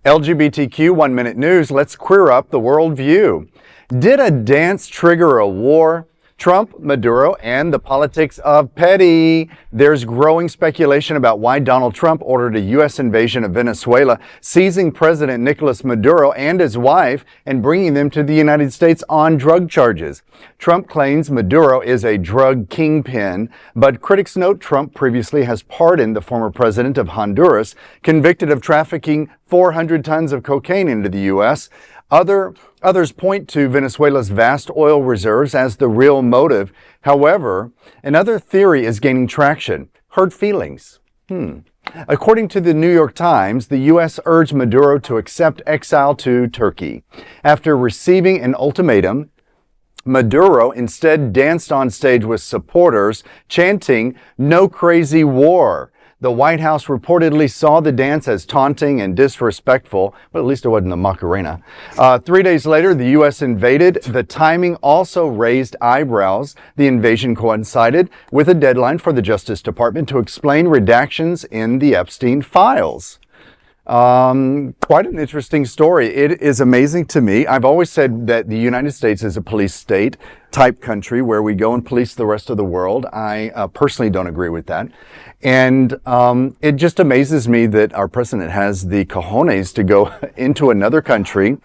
LGBTQ 1 Minute News, let's queer up the worldview. Did a dance trigger a war? Trump, Maduro, and the politics of petty. There's growing speculation about why Donald Trump ordered a U.S. invasion of Venezuela, seizing President Nicolás Maduro and his wife and bringing them to the United States on drug charges. Trump claims Maduro is a drug kingpin, but critics note Trump previously has pardoned the former president of Honduras, convicted of trafficking 400 tons of cocaine into the U.S. Others point to Venezuela's vast oil reserves as the real motive. However, another theory is gaining traction: hurt feelings. According to the New York Times, the U.S. urged Maduro to accept exile to Turkey. After receiving an ultimatum, Maduro instead danced on stage with supporters, chanting, "No crazy war." The White House reportedly saw the dance as taunting and disrespectful, but at least it wasn't the Macarena. 3 days later, the U.S. invaded. The timing also raised eyebrows. The invasion coincided with a deadline for the Justice Department to explain redactions in the Epstein files. Quite an interesting story. It is amazing to me. I've always said that the United States is a police state type country where we go and police the rest of the world. I personally don't agree with that. And it just amazes me that our president has the cojones to go into another country,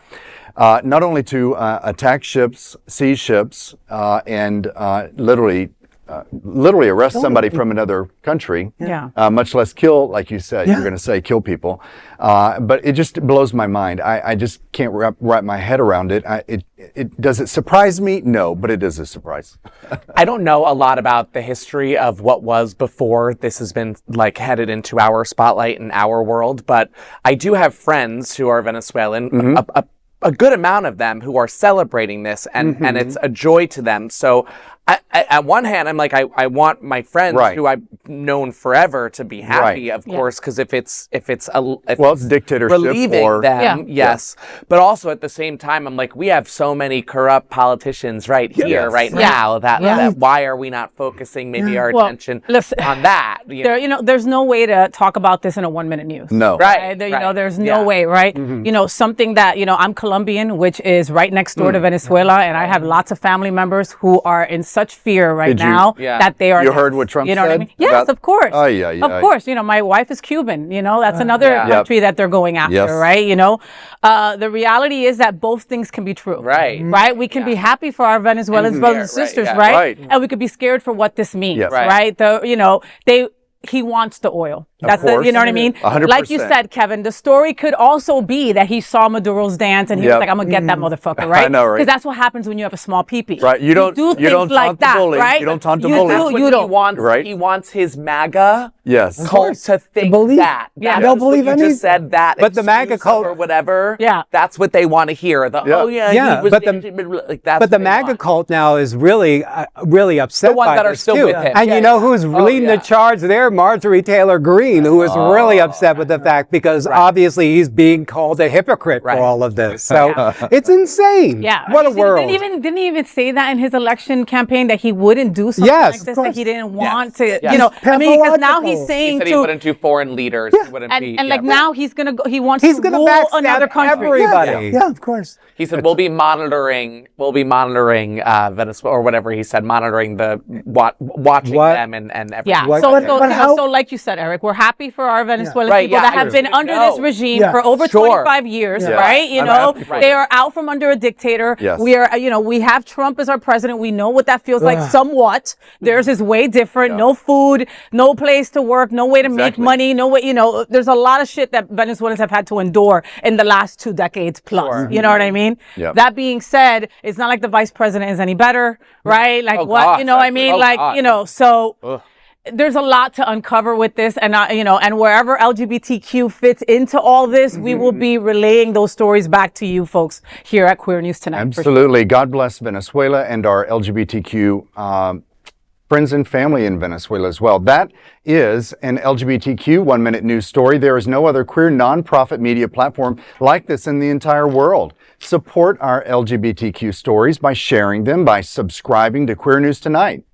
not only to attack ships, seize ships, and literally arrest somebody from another country, much less kill, like you said, you're going to say kill people. But it just blows my mind. I just can't wrap my head around it. Does it surprise me? No, but it is a surprise. I don't know a lot about the history of what was before this has been like headed into our spotlight in our world, but I do have friends who are Venezuelan, a good amount of them who are celebrating this, and it's a joy to them. So at one hand, I'm like, I want my friends who I've known forever to be happy, of course, because if it's dictatorship relieving or them, yes. But also at the same time, I'm like, we have so many corrupt politicians right here, now. That why are we not focusing maybe our attention on that? There's no way to talk about this in a 1 minute news. No, there's no way, right? Something that I'm Colombian, which is right next door to Venezuela, and I have lots of family members who are in such fear right now that they are. You heard what Trump said? What I mean? Yes, of course. Of course. My wife is Cuban. That's another country that they're going after, right? The reality is that both things can be true. Right? We can be happy for our Venezuelan brothers and sisters, right? And we could be scared for what this means, right? He wants the oil. That's you know what I mean? 100%. Like you said, Kevin, the story could also be that he saw Maduro's dance and he was like, I'm gonna get that motherfucker, right? I know, right? Because that's what happens when you have a small pee-pee. Right. You don't do things like that, right? You don't taunt the bully. He wants his MAGA cult to think that. Yeah. They'll believe anything. Just said that. But the MAGA cult or whatever. Yeah. That's what they want to hear. But the MAGA cult now is really upset the ones by that are this still too. with him. And you know who's leading the charge there? Marjorie Taylor Greene, who is really upset with the fact because obviously he's being called a hypocrite for all of this. So it's insane. Yeah. What a world. Didn't he even say that in his election campaign that he wouldn't do something like this, that he didn't want to, because now he's saying he said he wouldn't do foreign leaders. He wouldn't now he's going to go, he wants to rule another country. Everybody. Yeah, of course. He said, we'll be monitoring Venezuela, or whatever he said, monitoring watching them and everything. Yeah. So like you said, Eric, we're happy for our Venezuelan people that have been under this regime for over 25 years, right? They are out from under a dictator. Yes. We are, we have Trump as our president. We know what that feels like somewhat. Theirs is way different. No food, no place to work, no way to make money, no way, there's a lot of shit that Venezuelans have had to endure in the last 2 decades plus. You know what I mean? Yep. That being said, it's not like the vice president is any better, right? Like so there's a lot to uncover with this, and and wherever LGBTQ fits into all this, we will be relaying those stories back to you folks here at Queer News Tonight. Absolutely. God bless Venezuela and our LGBTQ friends and family in Venezuela as well. That is an LGBTQ 1 Minute News story. There is no other queer nonprofit media platform like this in the entire world. Support our LGBTQ stories by sharing them, by subscribing to Queer News Tonight.